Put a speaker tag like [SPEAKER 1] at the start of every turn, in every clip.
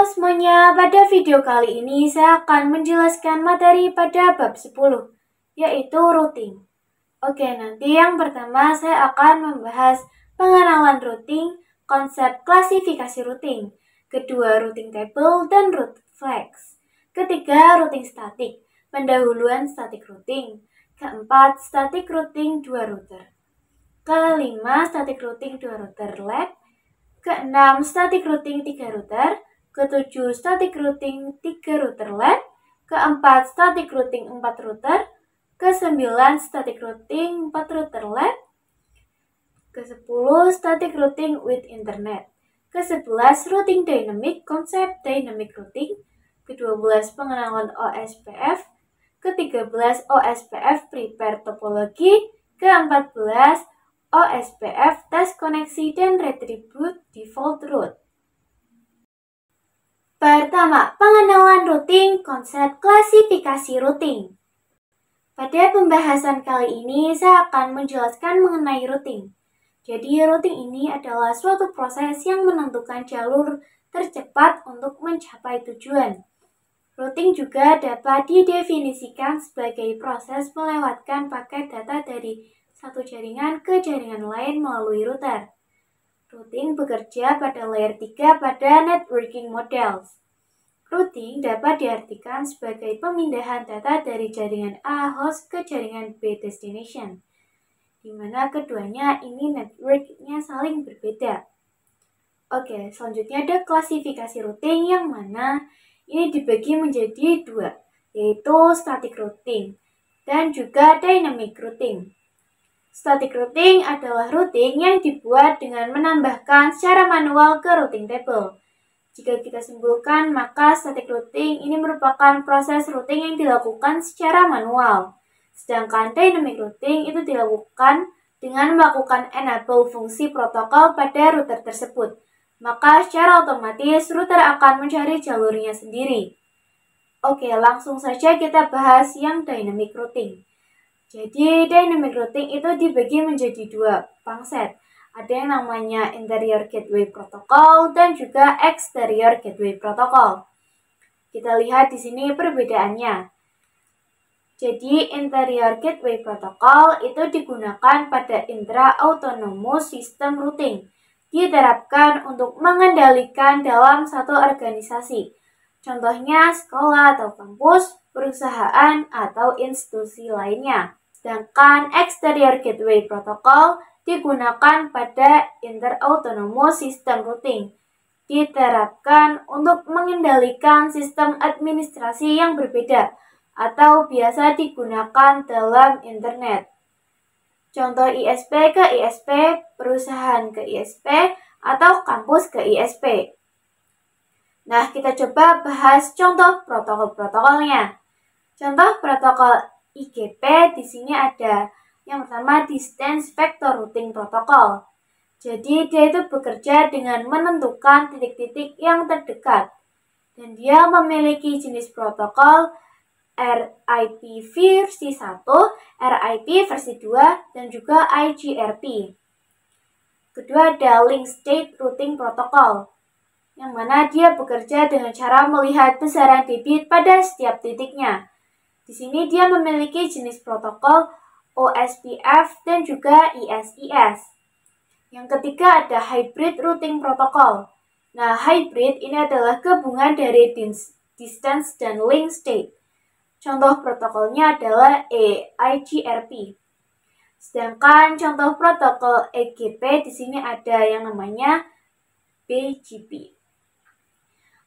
[SPEAKER 1] semuanya, pada video kali ini saya akan menjelaskan materi pada bab 10, yaitu routing. Oke, nanti yang pertama saya akan membahas pengenalan routing, konsep klasifikasi routing, kedua routing table dan route flags, ketiga routing statik, pendahuluan static routing, keempat static routing 2 router, kelima static routing 2 router lab, keenam static routing 3 router, ketujuh static routing 3 router lab, keempat static routing 4 router, ke-9 static routing 4 router lab, ke-10 static routing with internet, ke-11 routing dynamic, konsep dynamic routing, ke-12 pengenalan OSPF, ke-13 OSPF prepare topologi, ke-14 OSPF tes koneksi dan retribute default route. Pertama, pengenalan routing, konsep klasifikasi routing. Pada pembahasan kali ini, saya akan menjelaskan mengenai routing. Jadi, routing ini adalah suatu proses yang menentukan jalur tercepat untuk mencapai tujuan. Routing juga dapat didefinisikan sebagai proses melewatkan paket data dari satu jaringan ke jaringan lain melalui router. Routing bekerja pada layer 3 pada networking models. Routing dapat diartikan sebagai pemindahan data dari jaringan A host ke jaringan B destination, di mana keduanya ini networknya saling berbeda. Oke, selanjutnya ada klasifikasi routing yang mana ini dibagi menjadi dua, yaitu static routing dan juga dynamic routing. Static routing adalah routing yang dibuat dengan menambahkan secara manual ke routing table. Jika kita simpulkan, maka static routing ini merupakan proses routing yang dilakukan secara manual. Sedangkan dynamic routing itu dilakukan dengan melakukan enable fungsi protokol pada router tersebut. Maka secara otomatis router akan mencari jalurnya sendiri. Oke, langsung saja kita bahas yang dynamic routing. Jadi, dynamic routing itu dibagi menjadi dua pangset. Ada yang namanya interior gateway protocol dan juga exterior gateway protocol. Kita lihat di sini perbedaannya. Jadi, interior gateway protocol itu digunakan pada intra-autonomous system routing. Diterapkan untuk mengendalikan dalam satu organisasi. Contohnya sekolah atau kampus, perusahaan, atau institusi lainnya. Sedangkan exterior gateway protocol digunakan pada inter-autonomous system routing. Diterapkan untuk mengendalikan sistem administrasi yang berbeda atau biasa digunakan dalam internet. Contoh ISP ke ISP, perusahaan ke ISP, atau kampus ke ISP. Nah, kita coba bahas contoh protokol-protokolnya. Contoh protokol IGP di sini ada yang pertama Distance Vector Routing Protocol. Jadi dia itu bekerja dengan menentukan titik-titik yang terdekat. Dan dia memiliki jenis protokol RIP versi 1, RIP versi 2, dan juga IGRP. Kedua ada Link State Routing Protocol, yang mana dia bekerja dengan cara melihat besaran debit pada setiap titiknya. Di sini dia memiliki jenis protokol OSPF dan juga ISIS. Yang ketiga ada Hybrid Routing Protocol. Nah, hybrid ini adalah gabungan dari distance dan link state. Contoh protokolnya adalah IGRP. Sedangkan contoh protokol EGP di sini ada yang namanya BGP.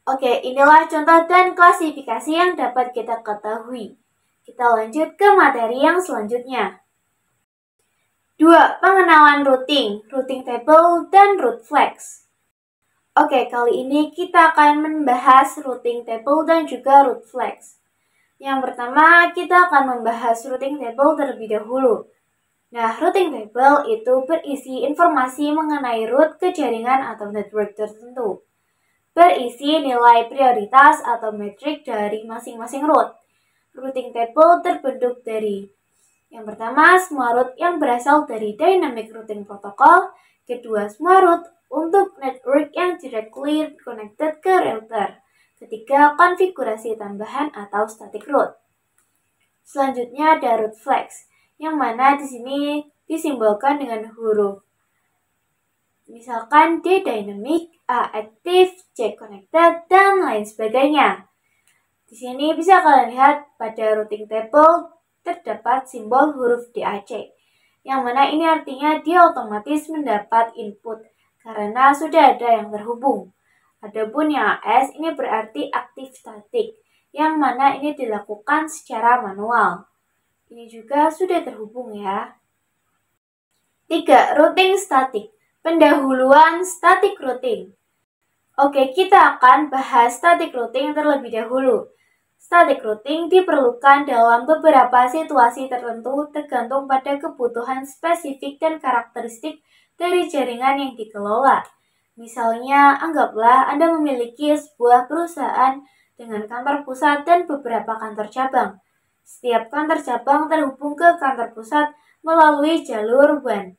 [SPEAKER 1] Oke, inilah contoh dan klasifikasi yang dapat kita ketahui. Kita lanjut ke materi yang selanjutnya. 2. Pengenalan routing, routing table, dan route flags. Oke, kali ini kita akan membahas routing table dan juga route flags. Yang pertama, kita akan membahas routing table terlebih dahulu. Nah, routing table itu berisi informasi mengenai route ke jaringan atau network tertentu. Berisi nilai prioritas atau metrik dari masing-masing route. Routing table terbentuk dari yang pertama, semua route yang berasal dari dynamic routing protocol. Kedua, semua route untuk network yang directly connected ke router. Ketiga, konfigurasi tambahan atau static root. Selanjutnya ada root flags, yang mana di sini disimbolkan dengan huruf. Misalkan D dynamic, A active, C connected, dan lain sebagainya. Di sini bisa kalian lihat pada routing table terdapat simbol huruf DAC, yang mana ini artinya dia otomatis mendapat input karena sudah ada yang terhubung. Adapun yang AS ini berarti active static, yang mana ini dilakukan secara manual. Ini juga sudah terhubung ya. 3. Routing static. Pendahuluan static routing. Oke, kita akan bahas static routing terlebih dahulu. Static routing diperlukan dalam beberapa situasi tertentu tergantung pada kebutuhan spesifik dan karakteristik dari jaringan yang dikelola. Misalnya, anggaplah Anda memiliki sebuah perusahaan dengan kantor pusat dan beberapa kantor cabang. Setiap kantor cabang terhubung ke kantor pusat melalui jalur WAN.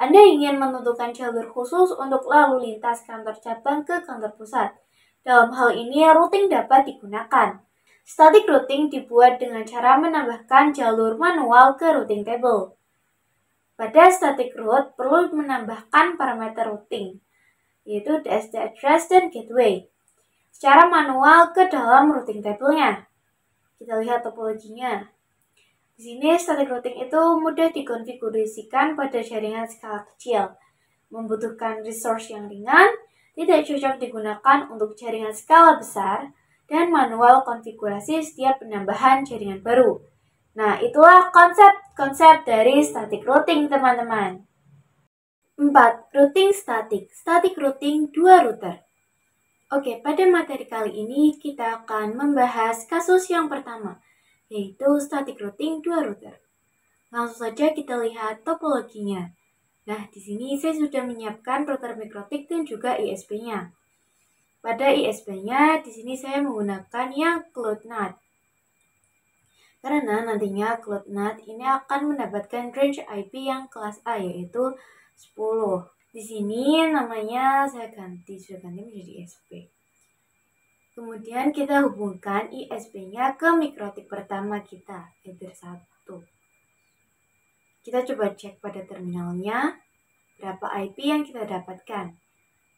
[SPEAKER 1] Anda ingin menentukan jalur khusus untuk lalu lintas kantor cabang ke kantor pusat. Dalam hal ini, routing dapat digunakan. Static routing dibuat dengan cara menambahkan jalur manual ke routing table. Pada static route perlu menambahkan parameter routing, yaitu DSD address dan gateway, secara manual ke dalam routing table-nya. Kita lihat topologinya. Di sini static routing itu mudah dikonfigurasikan pada jaringan skala kecil, membutuhkan resource yang ringan, tidak cocok digunakan untuk jaringan skala besar, dan manual konfigurasi setiap penambahan jaringan baru. Nah, itulah konsep-konsep dari static routing, teman-teman. 4. Routing static. Static routing 2 router. Oke, pada materi kali ini kita akan membahas kasus yang pertama, yaitu static routing 2 router. Langsung saja kita lihat topologinya. Nah, di sini saya sudah menyiapkan router mikrotik dan juga ISP-nya. Pada ISP-nya, di sini saya menggunakan yang Cloud NAT. Karena nantinya Cloud NAT ini akan mendapatkan range IP yang kelas A, yaitu 10. Di sini namanya sudah ganti menjadi ISP. Kemudian kita hubungkan ISP-nya ke mikrotik pertama kita, Ether 1. Kita coba cek pada terminalnya, berapa IP yang kita dapatkan.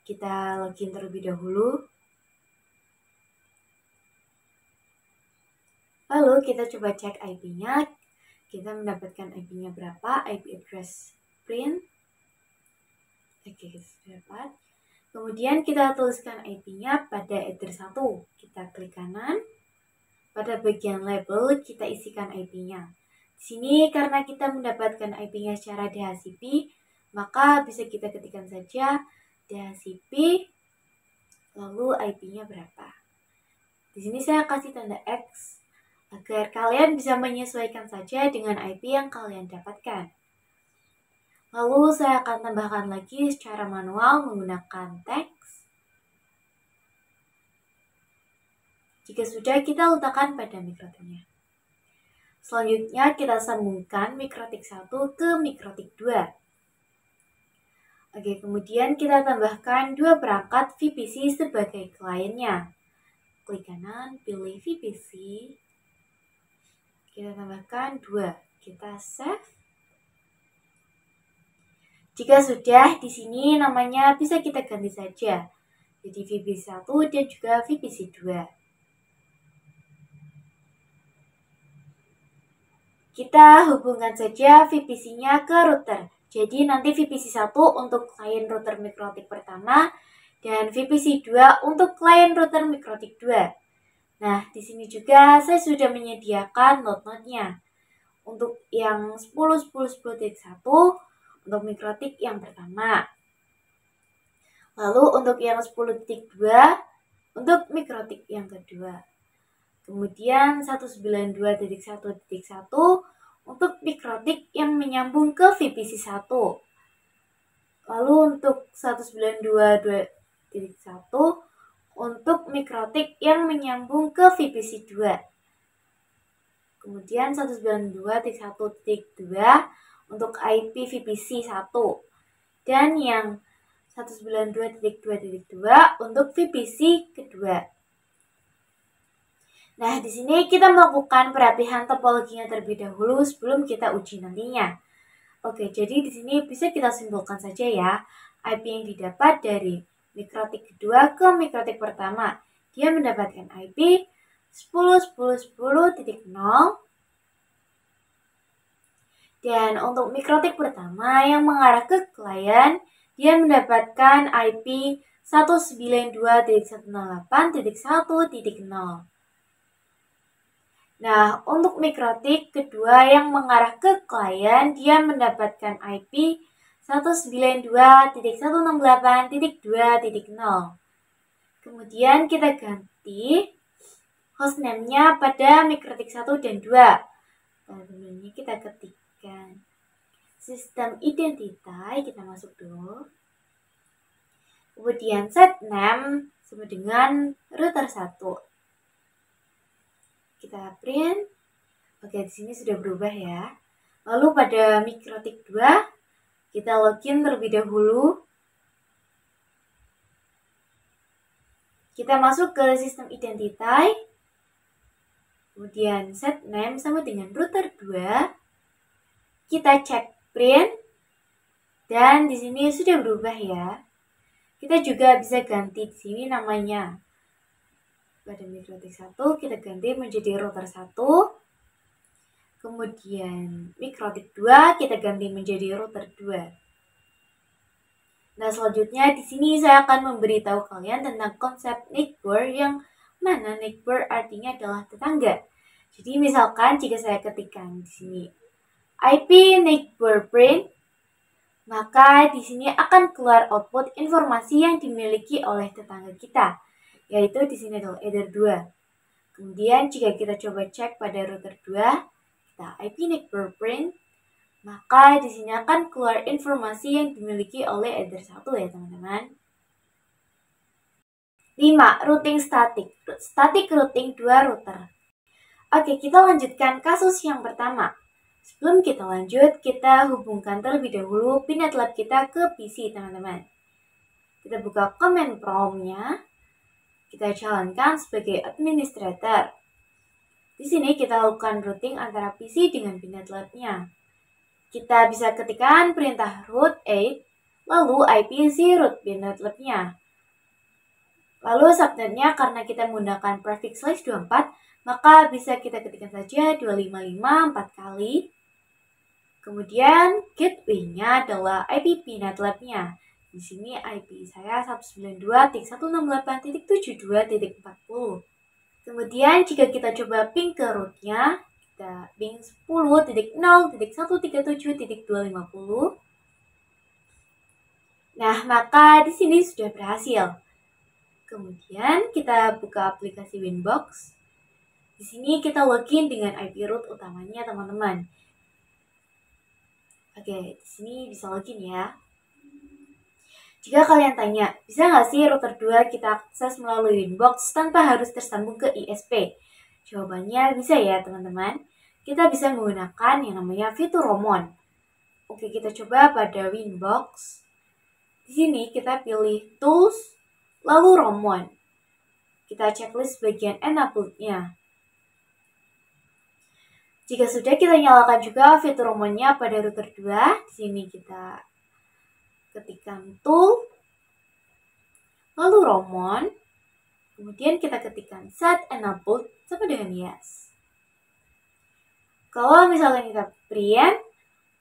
[SPEAKER 1] Kita login terlebih dahulu. Lalu kita coba cek IP-nya. Kita mendapatkan IP-nya berapa, IP address print. Oke, kita sudah dapat. Kemudian kita tuliskan IP-nya pada Ether 1. Kita klik kanan. Pada bagian label kita isikan IP-nya. Di sini karena kita mendapatkan IP-nya secara DHCP, maka bisa kita ketikkan saja DHCP lalu IP-nya berapa. Di sini saya kasih tanda X agar kalian bisa menyesuaikan saja dengan IP yang kalian dapatkan. Lalu saya akan tambahkan lagi secara manual menggunakan teks. Jika sudah, kita letakkan pada mikrotiknya. Selanjutnya kita sambungkan mikrotik 1 ke mikrotik 2. Oke, kemudian kita tambahkan 2 perangkat VPC sebagai kliennya. Klik kanan, pilih VPC. Kita tambahkan 2. Kita save. Jika sudah, di sini namanya bisa kita ganti saja. Jadi VPC 1 dan juga VPC 2. Kita hubungkan saja VPC-nya ke router. Jadi nanti VPC 1 untuk klien router mikrotik pertama dan VPC 2 untuk klien router mikrotik 2. Nah, di sini juga saya sudah menyediakan node-node-nya. Untuk yang 10.10.10.1 untuk mikrotik yang pertama. Lalu untuk yang 10.2 untuk mikrotik yang kedua. Kemudian 192.1.1 untuk mikrotik yang menyambung ke VPC 1. Lalu untuk 192.1 untuk mikrotik yang menyambung ke VPC 2. Kemudian 192.1.2 untuk IP VPC 1. Dan yang 192.2.2 untuk VPC kedua. Nah, di sini kita melakukan perapihan topologinya terlebih dahulu sebelum kita uji nantinya. Oke, jadi di sini bisa kita simpulkan saja ya, IP yang didapat dari mikrotik kedua ke mikrotik pertama. Dia mendapatkan IP 10.10.10.0. Dan untuk mikrotik pertama yang mengarah ke klien, dia mendapatkan IP 192.168.1.0. Nah, untuk mikrotik kedua yang mengarah ke klien, dia mendapatkan IP 192.168.2.0. Kemudian kita ganti hostname-nya pada mikrotik 1 dan 2. Kemudian kita ketikkan sistem identitas, kita masuk dulu. Kemudian set name sama dengan router 1. Kita print. Oke, di sini sudah berubah ya. Lalu pada mikrotik 2, kita login terlebih dahulu. Kita masuk ke sistem identitas. Kemudian set name sama dengan router 2. Kita cek print. Dan di sini sudah berubah ya. Kita juga bisa ganti di sini namanya. Pada mikrotik 1 kita ganti menjadi router 1. Kemudian mikrotik 2 kita ganti menjadi router 2. Nah, selanjutnya di sini saya akan memberitahu kalian tentang konsep neighbor, yang mana neighbor artinya adalah tetangga. Jadi misalkan jika saya ketikkan di sini IP neighbor print, maka di sini akan keluar output informasi yang dimiliki oleh tetangga kita, yaitu di sini adalah header 2. Kemudian jika kita coba cek pada router 2, kita IP neighbor print, maka di sini akan keluar informasi yang dimiliki oleh header 1 ya teman-teman. 5. Routing static. Static routing 2 router. Oke, kita lanjutkan kasus yang pertama. Sebelum kita lanjut, kita hubungkan terlebih dahulu Pinet Lab kita ke PC teman-teman. Kita buka command prompt-nya. Kita jalankan sebagai administrator. Di sini kita lakukan routing antara PC dengan Pinet Lab-nya. Kita bisa ketikkan perintah root 8, lalu IP si root Pinet Lab-nya. Lalu subnetnya karena kita menggunakan prefix slash 24, maka bisa kita ketikkan saja 255 4 kali. Kemudian gateway-nya adalah IP Pinet Lab-nya. Di sini IP saya 192.168.72.40. Kemudian jika kita coba ping ke rootnya, kita ping 10.0.137.250. Nah, maka di sini sudah berhasil. Kemudian kita buka aplikasi Winbox. Di sini kita login dengan IP root utamanya, teman-teman. Oke, di sini bisa login ya. Jika kalian tanya, bisa nggak sih router 2 kita akses melalui Winbox tanpa harus tersambung ke ISP? Jawabannya bisa ya teman-teman. Kita bisa menggunakan yang namanya fitur Romon. Oke, kita coba pada Winbox. Di sini kita pilih Tools, lalu Romon. Kita checklist bagian Enable-nya. Jika sudah, kita nyalakan juga fitur Romonnya pada router 2. Di sini kita ketikkan tool, lalu Romon, kemudian kita ketikkan set enabled sama dengan yes. Kalau misalnya kita print,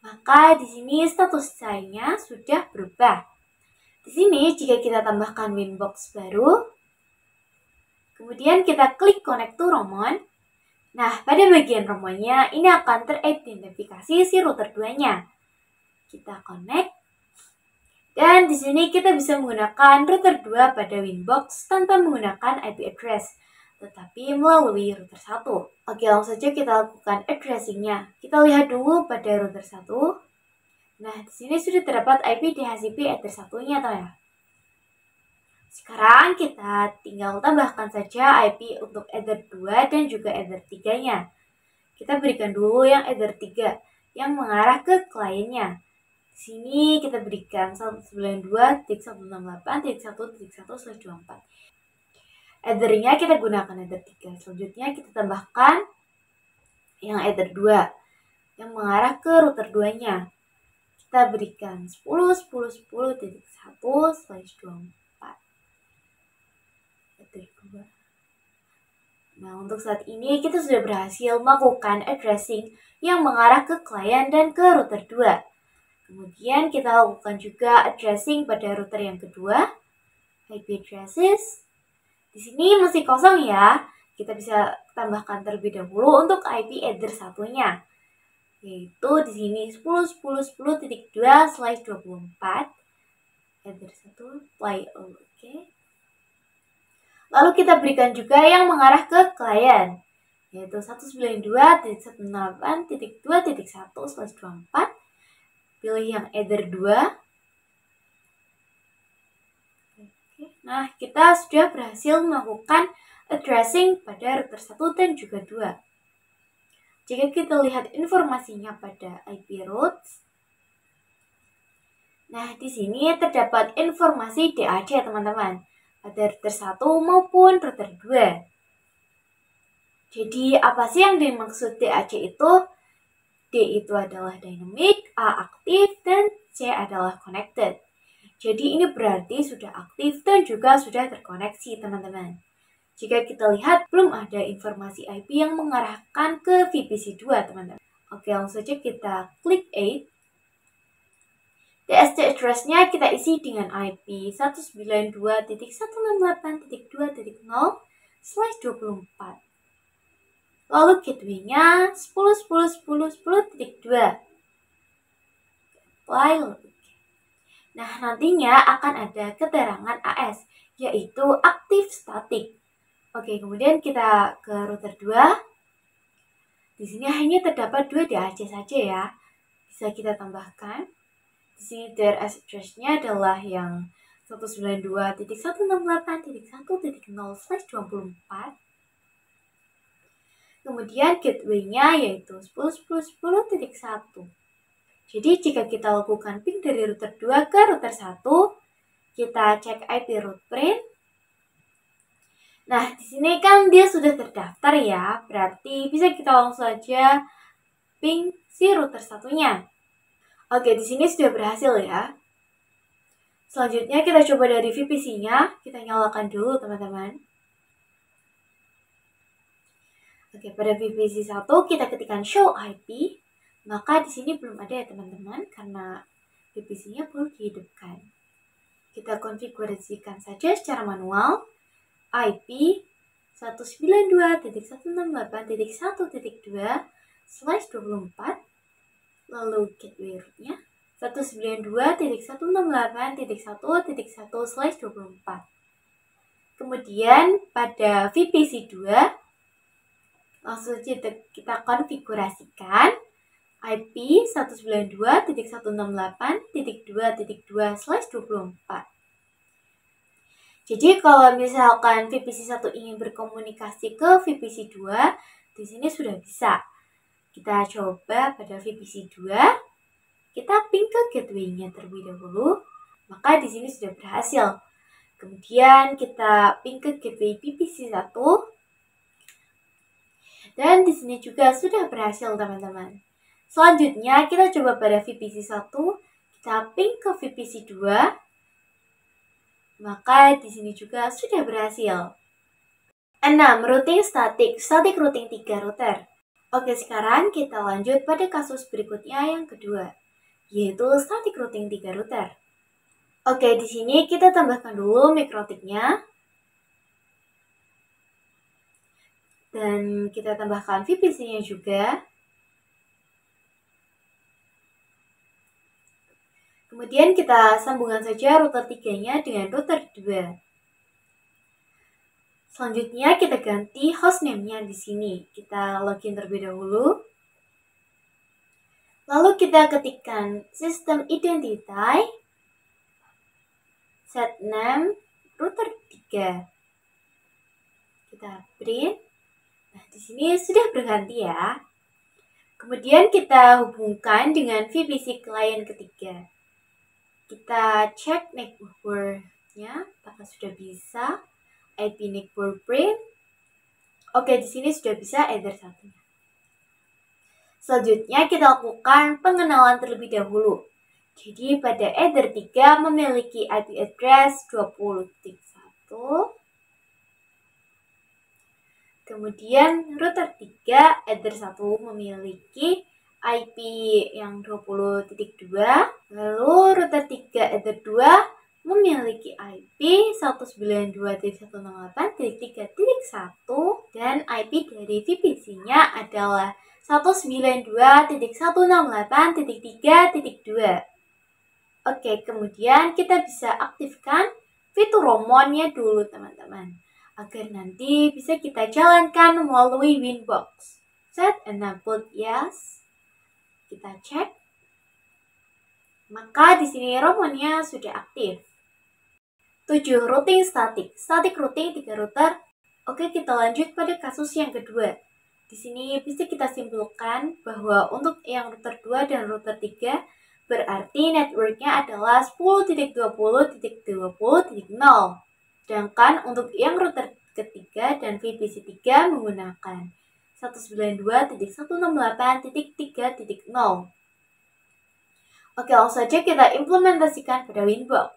[SPEAKER 1] maka di sini status sign-nya sudah berubah. Di sini jika kita tambahkan Winbox baru, kemudian kita klik connect to Romon. Nah, pada bagian Romonnya ini akan teridentifikasi si router 2-nya. Kita connect. Dan di sini kita bisa menggunakan router 2 pada Winbox tanpa menggunakan IP address, tetapi melalui router 1. Oke, langsung saja kita lakukan addressing-nya. Kita lihat dulu pada router 1. Nah, di sini sudah terdapat IP DHCP header 1-nya, toh ya. Sekarang kita tinggal tambahkan saja IP untuk header 2 dan juga header 3-nya. Kita berikan dulu yang header 3 yang mengarah ke kliennya. Di sini kita berikan 192.168.1.1/24. Ethernya kita gunakan ether 3. Selanjutnya kita tambahkan yang ether 2 yang mengarah ke router 2-nya. Kita berikan 10.10.10/24 ether 2. Nah, untuk saat ini kita sudah berhasil melakukan addressing yang mengarah ke klien dan ke router 2. Kemudian kita lakukan juga addressing pada router yang kedua, IP addresses. Di sini masih kosong ya. Kita bisa tambahkan terlebih dahulu untuk IP address satunya. Yaitu di sini 10.10.10.2/24 address 1 play all, oke. Lalu kita berikan juga yang mengarah ke klien, yaitu 192.168.2.1/24. Pilih yang ether 2. Nah, kita sudah berhasil melakukan addressing pada router 1 dan juga 2. Jika kita lihat informasinya pada IP routes, nah di sini terdapat informasi DAC teman-teman, pada router 1 maupun router 2. Jadi apa sih yang dimaksud DAC itu? D itu adalah dynamic, A aktif, dan C adalah connected. Jadi ini berarti sudah aktif dan juga sudah terkoneksi teman-teman. Jika kita lihat belum ada informasi IP yang mengarahkan ke VPC 2 teman-teman. Oke, langsung saja kita klik 8. DSC address-nya kita isi dengan IP 192.168.2.0/24. Lalu gateway-nya 10.10.10.10.2. Apply. Nah, nantinya akan ada keterangan AS, yaitu aktif statik. Oke, kemudian kita ke router 2. Di sini hanya terdapat 2 DAC saja ya. Bisa kita tambahkan. Di sini DRS address-nya adalah yang 192.168.1.0/24. Kemudian gateway-nya yaitu 10.10.10.1. Jadi jika kita lakukan ping dari router 2 ke router 1, kita cek IP route print. Nah, di sini kan dia sudah terdaftar ya, berarti bisa kita langsung saja ping si router satunya. Oke, di sini sudah berhasil ya. Selanjutnya kita coba dari VPC-nya, kita nyalakan dulu teman-teman. Oke, pada VPC 1 kita ketikkan show IP. Maka di sini belum ada ya teman-teman, karena VPC-nya perlu dihidupkan. Kita konfigurasikan saja secara manual IP 192.168.1.2/24, lalu gateway route-nya 192.168.1.1/24. Kemudian pada VPC 2 langsung saja kita konfigurasikan IP 192.168.2.2/24. Jadi kalau misalkan VPC 1 ingin berkomunikasi ke VPC 2, di sini sudah bisa. Kita coba pada VPC 2, kita ping ke gateway-nya terlebih dahulu, maka di sini sudah berhasil. Kemudian kita ping ke gateway VPC 1, dan di sini juga sudah berhasil teman-teman. Selanjutnya kita coba pada VPC 1, kita ping ke VPC 2, maka di sini juga sudah berhasil. 6. Routing static routing 3 router. Oke, sekarang kita lanjut pada kasus berikutnya yang kedua, yaitu static routing 3 router. Oke, di sini kita tambahkan dulu MIC-routing-nya. Dan kita tambahkan VPC-nya juga. Kemudian kita sambungkan saja router 3-nya dengan router 2. Selanjutnya kita ganti hostname-nya di sini. Kita login terlebih dahulu. Lalu kita ketikkan sistem identity set name router 3. Kita print. Nah, di sini sudah berganti ya. Kemudian kita hubungkan dengan VPC klien ketiga. Kita cek network-nya apakah sudah bisa. IP network print. Oke, di sini sudah bisa Ether 1. Selanjutnya kita lakukan pengenalan terlebih dahulu. Jadi pada Ether 3 memiliki IP address 20.1. Kemudian router 3 Ether 1 memiliki IP yang 20.2. Lalu router 3 Ether 2 memiliki IP 192.168.3.1 dan IP dari VPC-nya adalah 192.168.3.2. Oke, kemudian kita bisa aktifkan fitur Romonnya dulu teman-teman, agar nanti bisa kita jalankan melalui Winbox. Set enable yes. Kita cek. Maka di sini Romonnya sudah aktif. 7. Routing static. Static routing 3 router. Oke, kita lanjut pada kasus yang kedua. Di sini bisa kita simpulkan bahwa untuk yang router 2 dan router 3 berarti networknya adalah 10.20.20.0. Sedangkan untuk yang router ketiga dan VPC 3 menggunakan 192.168.3.0. Oke, langsung saja kita implementasikan pada Winbox.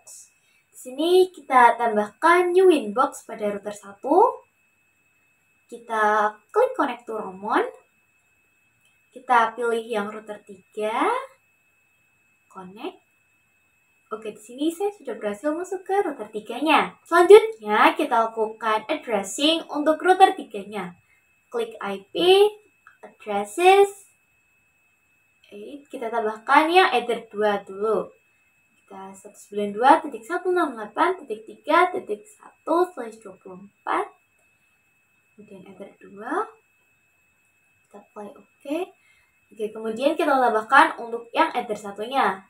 [SPEAKER 1] Di sini kita tambahkan new Winbox pada router 1. Kita klik connect to Romon. Kita pilih yang router 3. Connect. Oke, di sini saya sudah berhasil masuk ke router 3-nya. Selanjutnya kita lakukan addressing untuk router 3-nya. Klik IP, addresses. Kita tambahkan yang Ether 2 dulu. Kita 192.168.3.1/24. Kemudian Ether 2. Kita play OK. Oke, kemudian kita tambahkan untuk yang Ether 1-nya.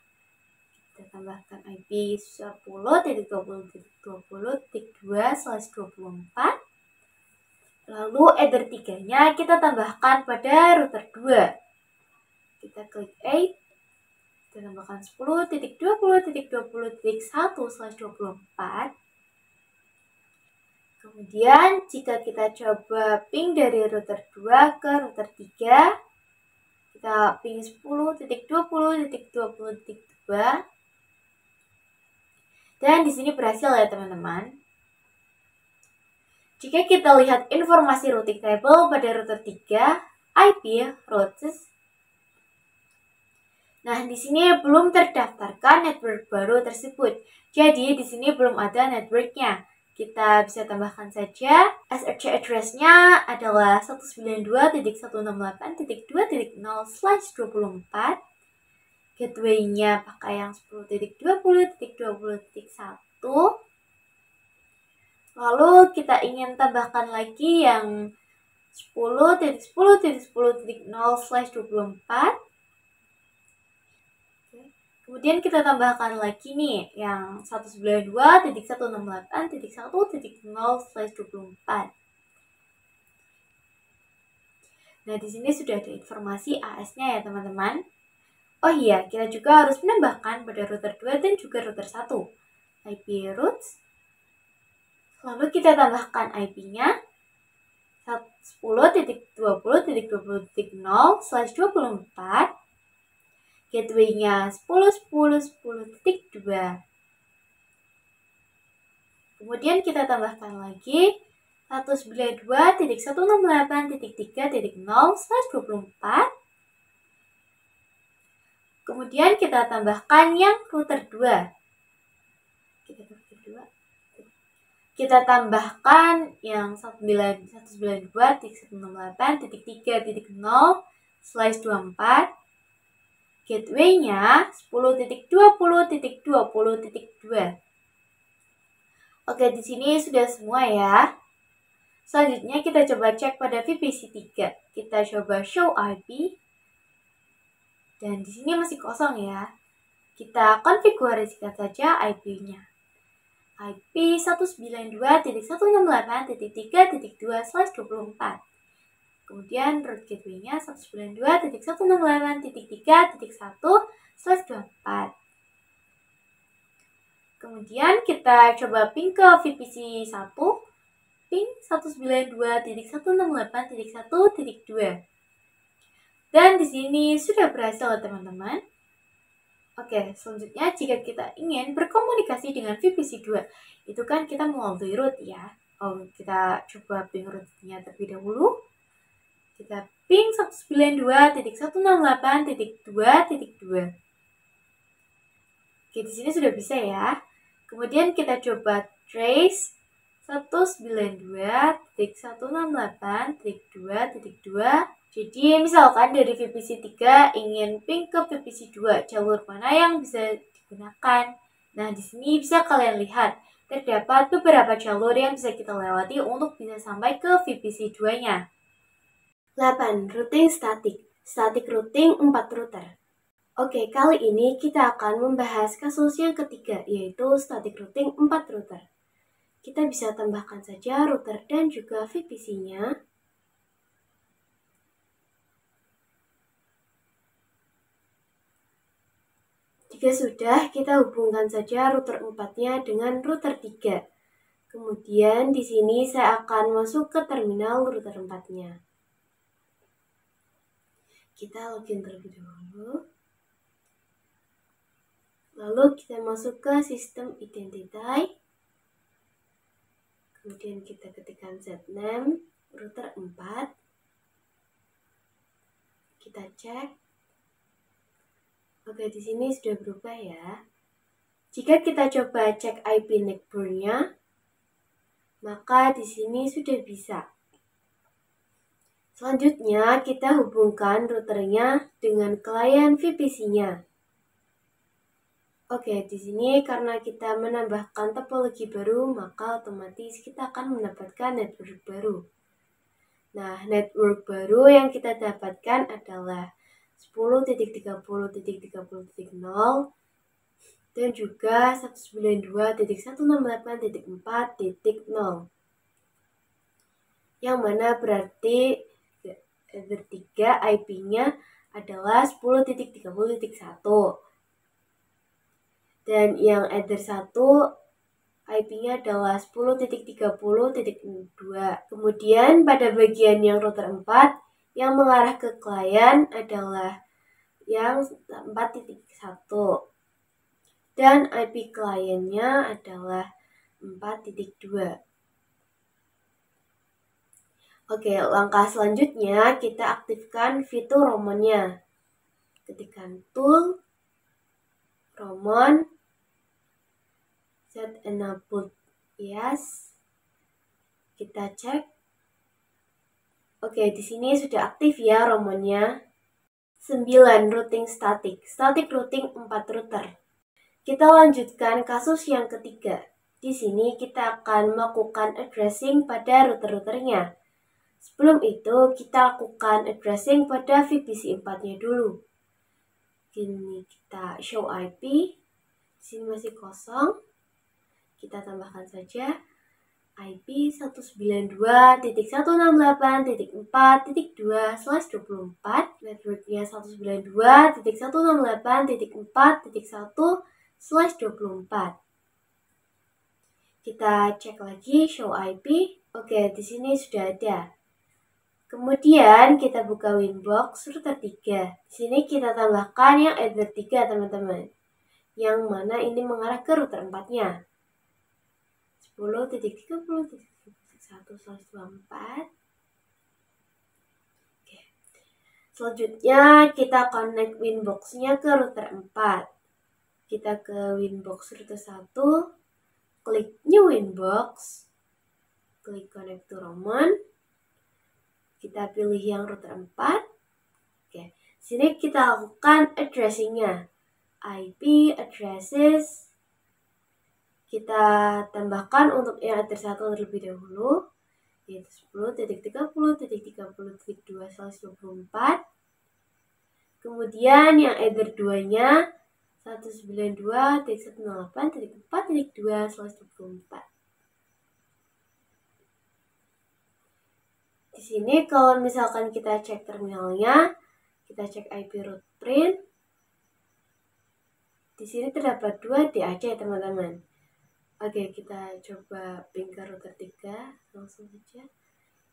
[SPEAKER 1] Kita tambahkan IP 10.20.20.2/24. Lalu Ether 3-nya kita tambahkan pada router 2. Kita klik 8. Kita tambahkan 10.20.20.1/24. Kemudian jika kita coba ping dari router 2 ke router 3, kita ping 10.20.20.2. Dan di sini berhasil ya teman-teman. Jika kita lihat informasi routing table pada router 3, IP routes. Nah, di sini belum terdaftarkan network baru tersebut. Jadi, di sini belum ada networknya. Kita bisa tambahkan saja. SRC address-nya adalah 192.168.2.0/24. Gateway-nya pakai yang 10.20.20.1. Lalu kita ingin tambahkan lagi yang 10.10.10.0/24. Kemudian kita tambahkan lagi nih yang 192.168.1.0/24. Nah, di sini sudah ada informasi AS-nya ya teman-teman. Oh iya, kita juga harus menambahkan pada router 2 dan juga router 1 IP routes. Lalu kita tambahkan IP-nya 10.20.20.0/24. Gateway-nya 10.10.10.2. Kemudian kita tambahkan lagi 192.168.3.0/24. Kemudian kita tambahkan yang router 2. Kita tambahkan yang 192.168.3.0/24. Gateway-nya 10.20.20.2. Oke, di sini sudah semua ya. Selanjutnya kita coba cek pada VPC 3. Kita coba show IP. Dan di sini masih kosong ya. Kita konfigurasikan saja IP-nya. IP 192.168.3.2/24. Kemudian root gateway-nya 192.168.3.1/24. Kemudian kita coba ping ke VPC 1. ping 192.168.1.2. Dan di sini sudah berhasil teman-teman. Oke, selanjutnya jika kita ingin berkomunikasi dengan VPC2, itu kan kita melalui root ya. Kita coba ping rootnya terlebih dahulu. Kita ping 192.168.2.2. Oke, di sini sudah bisa ya. Kemudian kita coba trace 192.168.2.2. Jadi misalkan dari VPC 3 ingin ping ke VPC 2, jalur mana yang bisa digunakan? Nah, di sini bisa kalian lihat terdapat beberapa jalur yang bisa kita lewati untuk bisa sampai ke VPC 2-nya. 8. Routing static. Static routing 4 router. Oke, kali ini kita akan membahas kasus yang ketiga, yaitu static routing 4 router. Kita bisa tambahkan saja router dan juga VPC-nya. Jika sudah, kita hubungkan saja router 4-nya dengan router 3. Kemudian di sini saya akan masuk ke terminal router 4-nya. Kita login terlebih dahulu. Lalu kita masuk ke sistem identity. Kemudian kita ketikkan zname router 4. Kita cek. Oke, di sini sudah berubah ya. Jika kita coba cek IP neckboard-nya, maka di sini sudah bisa. Selanjutnya, kita hubungkan routernya dengan klien VPC-nya. Oke, di sini karena kita menambahkan topologi baru, maka otomatis kita akan mendapatkan network baru. Nah, network baru yang kita dapatkan adalah 10.30.30.0 dan juga 192.168.4.0, yang mana berarti ether 3 IP-nya adalah 10.30.1 dan yang ether 1 IP-nya adalah 10.30.2. Kemudian pada bagian yang router 4 yang mengarah ke klien adalah yang 4.1 dan IP kliennya adalah 4.2. Oke, langkah selanjutnya kita aktifkan fitur Romonnya. Ketikkan tool Romon set enabled yes. Kita cek. Oke, di sini sudah aktif ya Romonnya. 9. Routing static. Static routing 4 router. Kita lanjutkan kasus yang ketiga. Di sini kita akan melakukan addressing pada router-routernya. Sebelum itu, kita lakukan addressing pada VPC 4-nya dulu. Ini kita show IP. Di sini masih kosong. Kita tambahkan saja IP 192.168.4.2/24, networknya 192.168.4.1/24. Kita cek lagi show IP. Oke, di sini sudah ada. Kemudian kita buka Winbox router 3. Di sini kita tambahkan yang ether 3 teman-teman. Yang mana ini mengarah ke router 4-nya. 10.30.1/24. Oke. Selanjutnya kita connect Winbox-nya ke router 4. Kita ke Winbox router 1, klik New Winbox, klik Connect to Roman. Kita pilih yang router 4. Oke, sini kita lakukan addressing-nya. IP addresses. Kita tambahkan untuk yang ether 1 terlebih dahulu, yaitu 10.30.30.2/24. Kemudian yang ether 2-nya 192.168.4.2/24. Di sini kalau misalkan kita cek terminalnya, kita cek IP route print. Di sini terdapat 2 DAC teman-teman. Oke, kita coba ping ke router 3. langsung saja.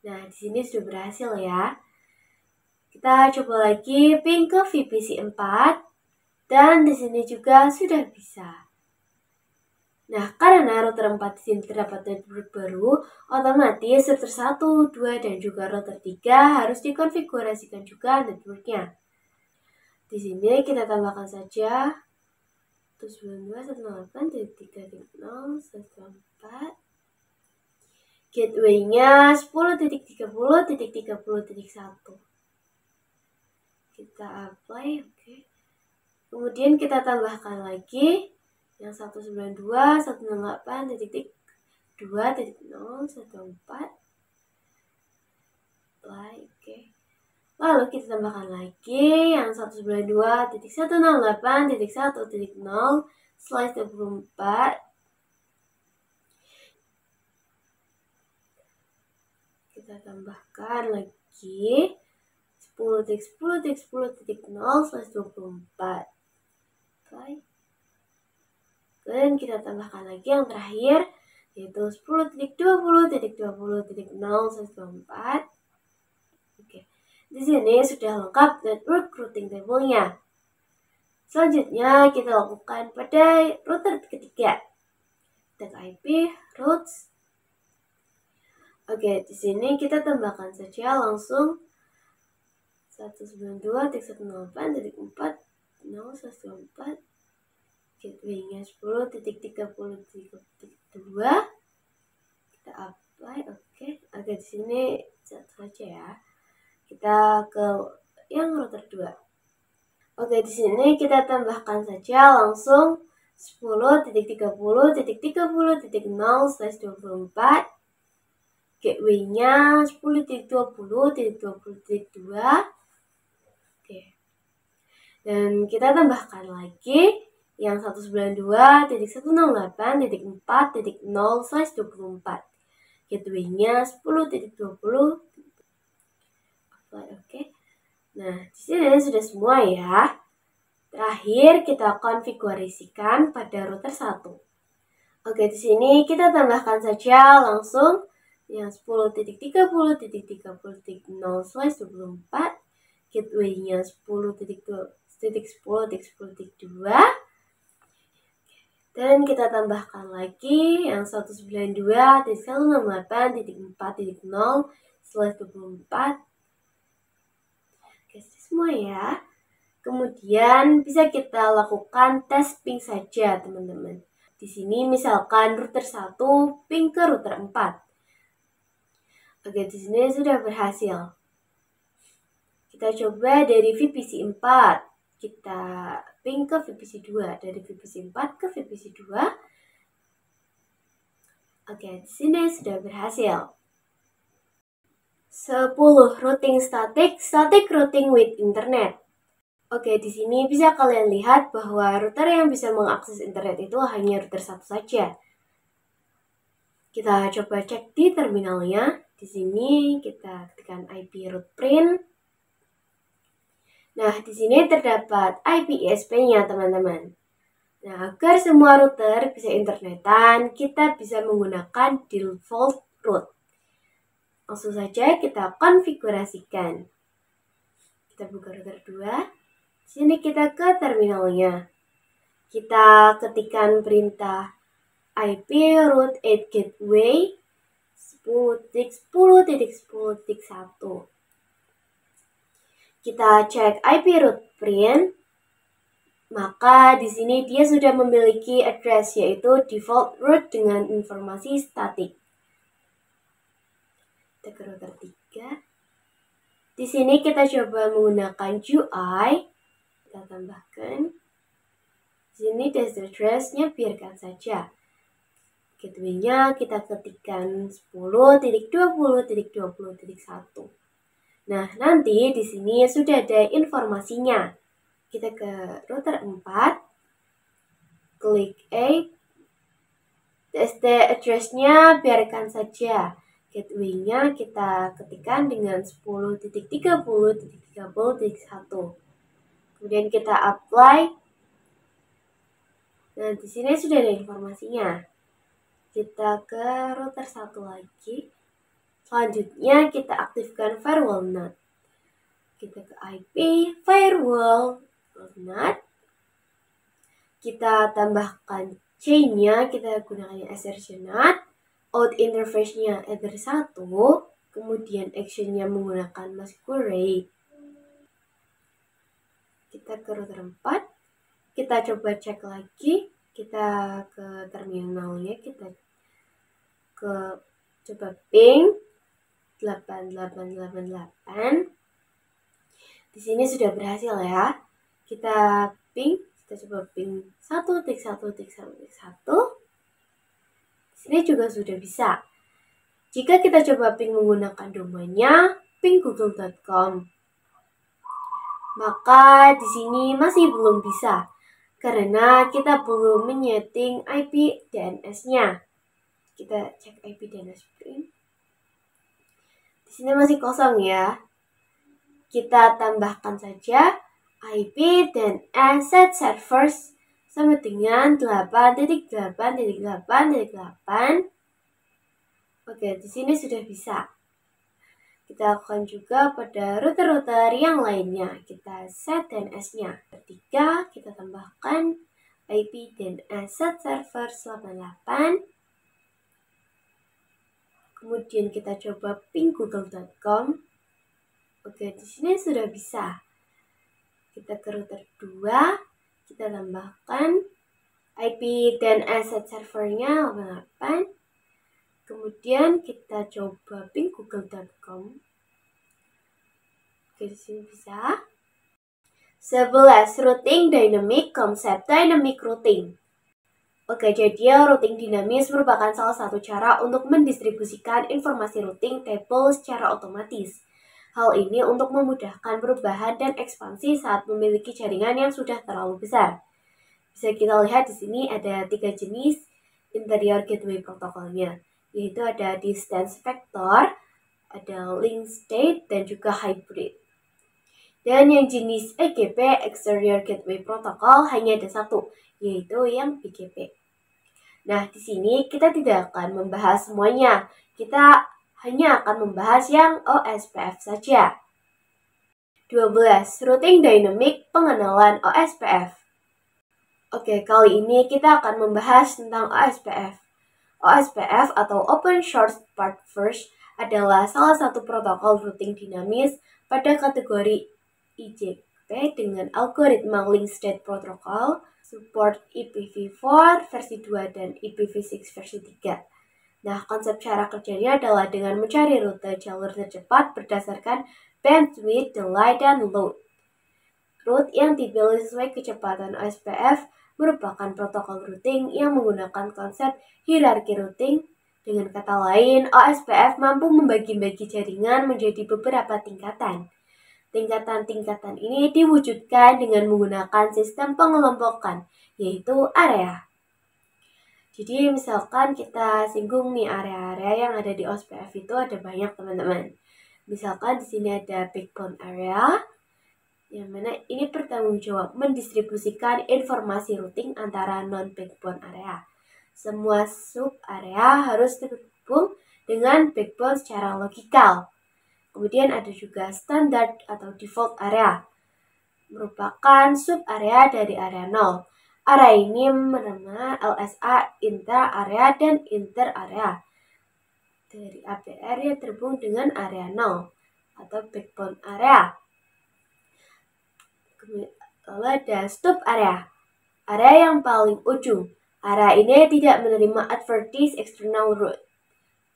[SPEAKER 1] Nah, di sini sudah berhasil ya. Kita coba lagi ping ke VPC 4 dan di sini juga sudah bisa. Nah, karena router 4 di sini terdapat network baru, otomatis router 1, 2, dan juga router 3 harus dikonfigurasikan juga networknya. Di sini kita tambahkan saja 192.168.3.0.1.4. Gateway-nya 10.30.30.1. Kita apply, oke. Kemudian kita tambahkan lagi yang 192.168.2.0.1.4. Oke. Lalu kita tambahkan lagi yang 192.168.1.0/24. Kita tambahkan lagi 10.10.10.0/24. Dan kita tambahkan lagi yang terakhir, yaitu 10.20.20.0/24. Oke. Di sini sudah lengkap network routing table-nya. Selanjutnya kita lakukan pada router ketiga, tag IP routes. Oke, di sini kita tambahkan saja langsung 192.168.4.0/24. Gateway-nya 10.30.2. Kita apply, oke. Di sini satu saja ya. Kita ke yang router 2. Oke, di sini kita tambahkan saja langsung 10.30.30.0/24. Gateway-nya 10.20.20.2. Oke. Dan kita tambahkan lagi yang 192.168.4.0/24. Gateway-nya 10.20. Oke. Nah, di sini sudah semua ya. Terakhir kita konfigurasikan pada router 1. Oke, di sini kita tambahkan saja langsung yang 10.30.30.0/24. Gateway-nya 10.10.10.2. Dan kita tambahkan lagi yang 192.168.4.0/24. Oke, semua ya. Kemudian bisa kita lakukan tes ping saja, teman-teman. Di sini misalkan router 1 ping ke router 4. Oke, di sini sudah berhasil. Kita coba dari VPC 4. Kita ping ke VPC 2. Dari VPC 4 ke VPC 2. Oke, di sini sudah berhasil. 10 routing static routing with internet. Oke, di sini bisa kalian lihat bahwa router yang bisa mengakses internet itu hanya router 1 saja. Kita coba cek di terminalnya. Di sini kita ketikkan IP route print. Nah, di sini terdapat IP ISP-nya, teman-teman. Nah, agar semua router bisa internetan, kita bisa menggunakan default route. Langsung saja kita konfigurasikan. Kita buka router 2. Di sini kita ke terminalnya. Kita ketikkan perintah IP route 8 gateway 10.10.10.1. Kita cek IP route print. Maka di sini dia sudah memiliki address, yaitu default route dengan informasi statik. Kita ke router 3. Di sini kita coba menggunakan UI. Kita tambahkan. Di sini test address-nya biarkan saja. Gateway-nya kita ketikkan 10.20.20.1. Nah, nanti di sini sudah ada informasinya. Kita ke router 4. Klik A. TST address-nya biarkan saja. Gateway-nya kita ketikkan dengan 10.30.30.1. Kemudian kita apply. Nah, di sini sudah ada informasinya. Kita ke router 1 lagi. Selanjutnya kita aktifkan firewall NAT. Kita ke IP, firewall NAT. Kita tambahkan chain-nya, kita gunakan assertion NAT. Out interface-nya Ether 1. Kemudian action-nya menggunakan masquerade. Kita ke router 4. Kita coba cek lagi. Kita ke terminalnya, kita coba ping 8888. Di sini sudah berhasil ya. Kita ping, kita coba ping 1.1.1.1. Di sini juga sudah bisa. Jika kita coba ping menggunakan domainnya pinggoogle.com, maka di sini masih belum bisa karena kita belum menyeting IP DNS-nya. Kita cek IP DNS ping. Di sini masih kosong ya. Kita tambahkan saja IP DNS set servers sama dengan 8.8.8.8. Oke, di sini sudah bisa. Kita lakukan juga pada router-router yang lainnya. Kita set DNS-nya. Ketiga, kita tambahkan IP DNS set server 88. Kemudian kita coba pinggoogle.com. Oke, di sini sudah bisa. Kita ke router 2, kita tambahkan IP DNS set servernya 88. Kemudian kita coba pinggoogle.com. Oke, di sini bisa. 11. Routing dynamic, konsep dynamic routing. Oke, jadi routing dinamis merupakan salah satu cara untuk mendistribusikan informasi routing table secara otomatis. Hal ini untuk memudahkan perubahan dan ekspansi saat memiliki jaringan yang sudah terlalu besar. Bisa kita lihat di sini ada 3 jenis interior gateway protokolnya, yaitu ada distance vector, ada link state, dan juga hybrid. Dan yang jenis EGP, exterior gateway protocol, hanya ada satu, yaitu yang BGP. Nah, di sini kita tidak akan membahas semuanya. Kita hanya akan membahas yang OSPF saja. 12. Routing dynamic, pengenalan OSPF. Oke, kali ini kita akan membahas tentang OSPF. OSPF atau Open Short Part First adalah salah satu protokol routing dinamis pada kategori IGP dengan algoritma Link State Protocol, support IPv4 versi 2 dan IPv6 versi 3. Nah, konsep cara kerjanya adalah dengan mencari rute jalur tercepat berdasarkan bandwidth, delay, dan load. Route yang dipilih sesuai kecepatan OSPF merupakan protokol routing yang menggunakan konsep hierarki routing. Dengan kata lain, OSPF mampu membagi-bagi jaringan menjadi beberapa tingkatan. Tingkatan-tingkatan ini diwujudkan dengan menggunakan sistem pengelompokan, yaitu area. Jadi misalkan kita singgung nih area-area yang ada di OSPF itu ada banyak teman-teman. Misalkan di sini ada backbone area, yang mana ini bertanggung jawab mendistribusikan informasi routing antara non-backbone area. Semua sub-area harus terhubung dengan backbone secara logikal. Kemudian ada juga standard atau default area, merupakan sub-area dari area 0. Area ini menerima LSA intra-area dan inter-area dari APR yang terhubung dengan area 0 atau backbone area. Lalu ada stop area, area yang paling ujung. Area ini tidak menerima advertise external route,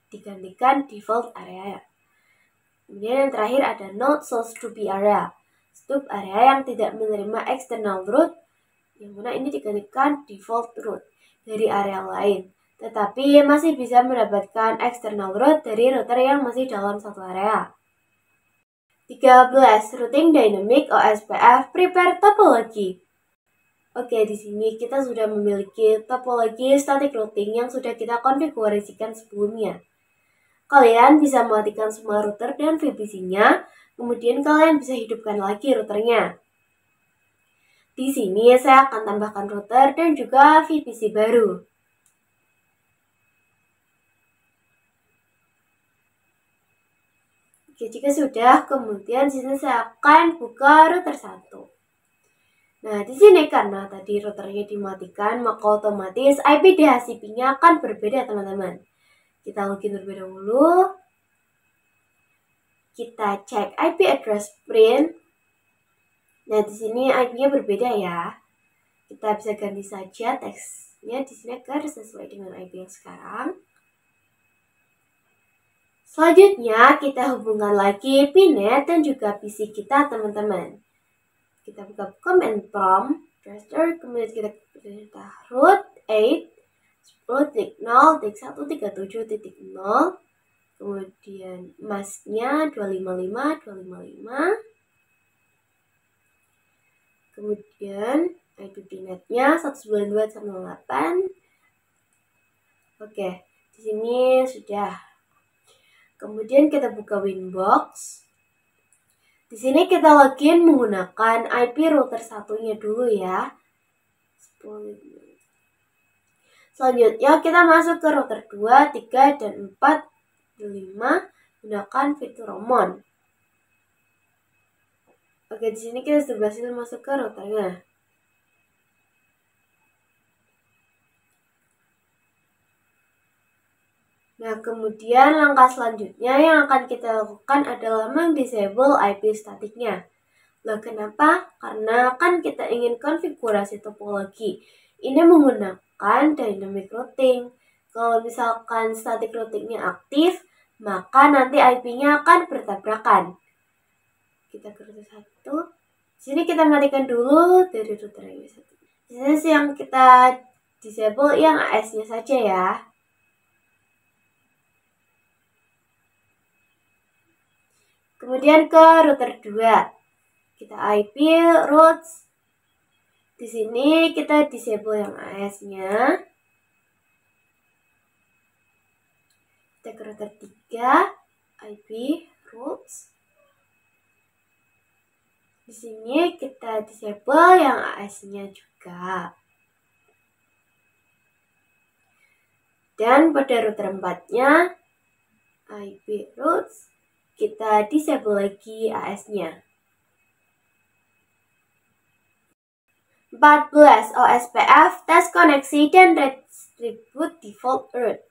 [SPEAKER 1] digantikan default area. Kemudian yang terakhir ada not supposed to be area, stop area yang tidak menerima external route, yang mana ini digantikan default route dari area lain, tetapi masih bisa mendapatkan external route dari router yang masih dalam satu area. 13. Routing Dynamic OSPF Prepare Topology. Oke, di sini kita sudah memiliki topologi static routing yang sudah kita konfigurasikan sebelumnya. Kalian bisa mematikan semua router dan VPC-nya, kemudian kalian bisa hidupkan lagi routernya. Di sini saya akan tambahkan router dan juga VPC baru. Oke, jika sudah, kemudian di sini saya akan buka router 1. Nah, di sini karena tadi routernya dimatikan, maka otomatis IP DHCP-nya akan berbeda, teman-teman. Kita login terlebih dahulu. Kita cek IP address print. Nah, di sini IP-nya berbeda ya. Kita bisa ganti saja teksnya di sini agar sesuai dengan IP yang sekarang. Selanjutnya, kita hubungkan lagi PINet dan juga PC kita, teman-teman. Kita buka command prompt, kemudian kita root 8, 10.0.137.0, kemudian masknya 255, kemudian IP PINetnya 192.168. Oke, di sini sudah. Kemudian kita buka Winbox. Di sini kita login menggunakan IP router satunya dulu ya. Selanjutnya kita masuk ke router 2, 3, dan 4, 5 menggunakan fitur Roamon. Oke, di sini kita sudah berhasil masuk ke routernya. Nah, kemudian langkah selanjutnya yang akan kita lakukan adalah mendisable IP statiknya. Nah, kenapa? Karena kan kita ingin konfigurasi topologi. Ini menggunakan dynamic routing. Kalau misalkan static routingnya aktif, maka nanti IP-nya akan bertabrakan. Kita ke router 1. Sini kita matikan dulu dari router yang satu. Di sini yang kita disable yang AS-nya saja ya. Kemudian ke router 2. Kita IP routes. Di sini kita disable yang AS-nya. Kita ke router 3, IP routes. Di sini kita disable yang AS-nya juga. Dan pada router 4-nya, IP routes, kita disable lagi AS-nya. 14. OSPF, tes koneksi, dan redistribute default route.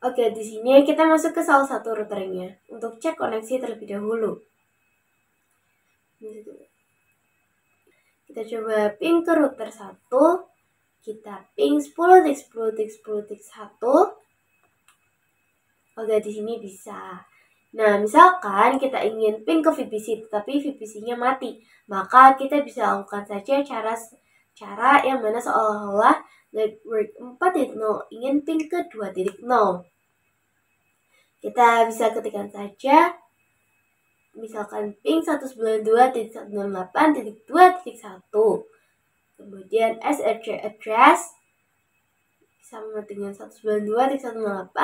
[SPEAKER 1] Oke, di sini kita masuk ke salah satu routernya untuk cek koneksi terlebih dahulu. Kita coba ping ke router 1. Kita ping 10.10.10.1. Oke, di sini bisa. Nah, misalkan kita ingin ping ke VPC, tetapi VPC-nya mati, maka kita bisa lakukan saja cara yang mana seolah-olah network 4.0 ingin ping ke 2.0. Kita bisa ketikkan saja, misalkan ping 192.168.2.1, kemudian SRC address sama dengan 192.168.4.1.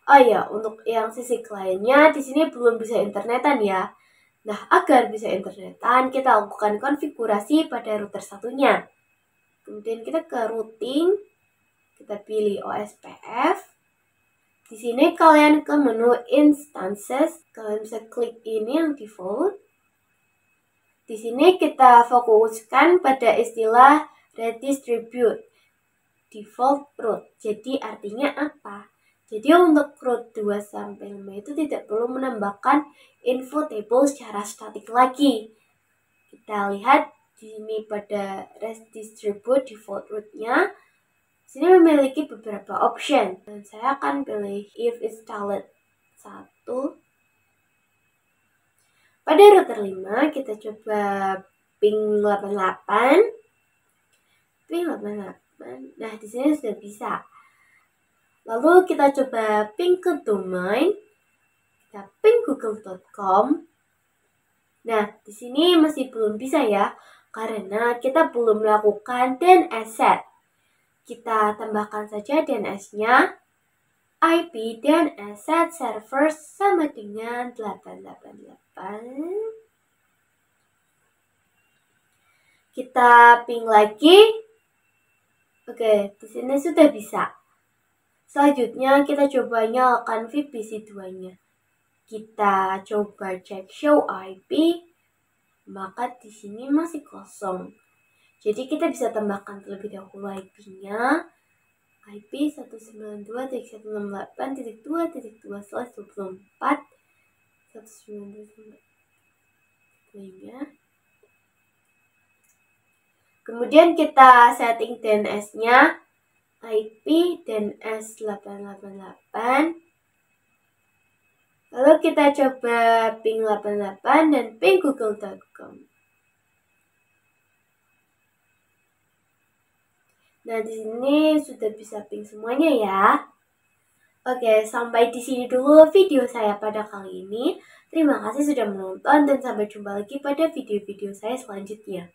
[SPEAKER 1] Oh ya, untuk yang sisi kliennya di sini belum bisa internetan ya. Nah, agar bisa internetan, kita lakukan konfigurasi pada router satunya. Kemudian kita ke routing, kita pilih OSPF. Di sini kalian ke menu instances, kalian bisa klik ini yang default. Di sini kita fokuskan pada istilah redistribute default route. Jadi artinya apa? Jadi untuk route 2 sampai 5 itu tidak perlu menambahkan info table secara statik lagi. Kita lihat di sini pada redistribute default route-nya. Sini memiliki beberapa option. Dan saya akan pilih if installed 1. Pada router 5 kita coba ping 88. Ping 88. Nah, di sini sudah bisa. Lalu kita coba ping ke domain, kita ping google.com. Nah, di sini masih belum bisa ya, karena kita belum melakukan DNS set. Kita tambahkan saja DNS-nya, IP DNS set server sama dengan 888. Kita ping lagi. Oke, di sini sudah bisa. Selanjutnya kita coba nyalakan VPC2-nya. Kita coba cek show IP, maka di sini masih kosong. Jadi kita bisa tambahkan terlebih dahulu IP-nya. IP 192.168.2.2/24 192.168. Kemudian kita setting DNS-nya IP DNS 888. Lalu kita coba ping 88 dan ping google.com. Nah, di sini sudah bisa ping semuanya ya. Oke, sampai di sini dulu video saya pada kali ini. Terima kasih sudah menonton dan sampai jumpa lagi pada video-video saya selanjutnya.